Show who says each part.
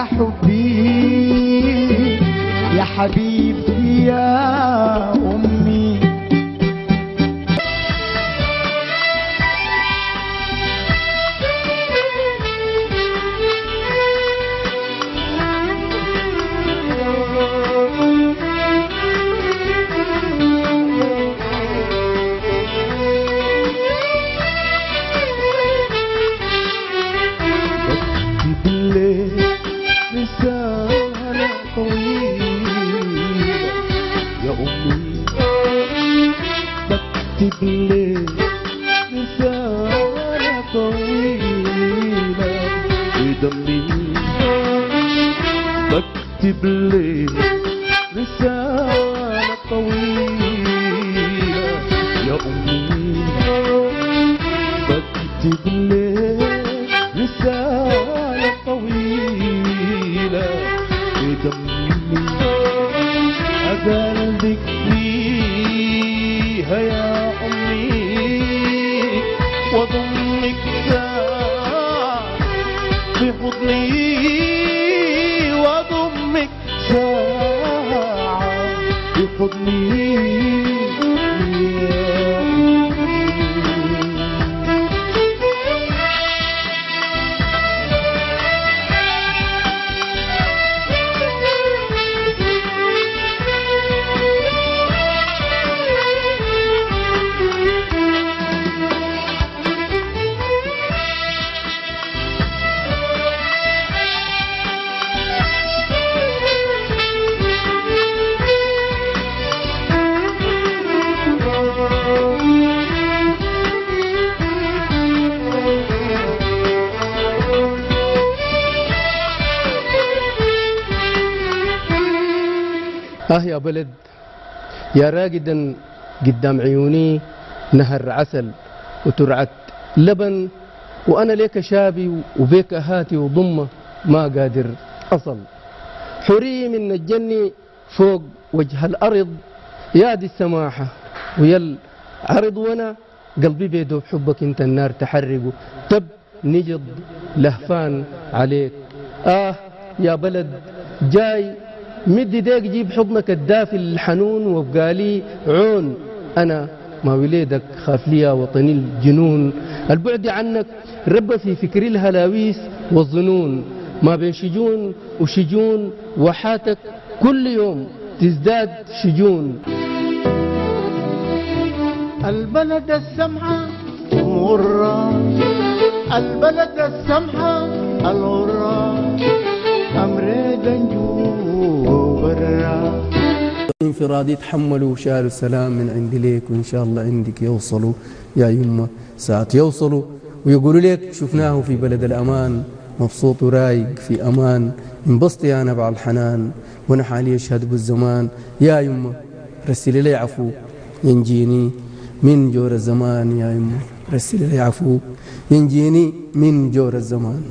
Speaker 1: حبي يا حبيبتي يا أمي. رسالة طويلة يا أمي، بكتب لك رسالة طويلة بدمي، بكتب لك رسالة طويلة يا أمي، بكتب لك رسالة طويلة بدمي، أقلبك فيها يا أمي، وأضمك ساعة في حضني، وأضمك ساعة في حضني
Speaker 2: يا بلد يا راقدا قدام عيوني نهر عسل وترعة لبن، وأنا ليك شابي وبيك هاتي وضمة ما قادر أصل، حري من الجني فوق وجه الأرض يا دي السماحة ويا العرض، وأنا قلبي بيدو بحبك انت النار تحرقه، تب نجد لهفان عليك. يا بلد جاي مد ايديك جيب حضنك الدافي الحنون وابقالي عون، انا ما وليدك خاف لي وطني الجنون، البعد عنك رب في فكري الهلاويس والظنون، ما بين شجون وشجون وحاتك كل يوم تزداد شجون.
Speaker 1: البلد السمحة مرة، البلد السمحة الغرة، أمريكا برا
Speaker 2: انفراد يتحملوا وشالوا سلام من عندي ليك، وإن شاء الله عندك يوصلوا يا يمه ساعات يوصلوا ويقولوا لك شفناه في بلد الأمان مبسوط ورايق في أمان، انبسطي يا نبع الحنان وأنا حالي أشهد بالزمان، يا يمه رسلي لي عفو ينجيني من جور الزمان، يا يمه رسلي لي عفو ينجيني من جور الزمان.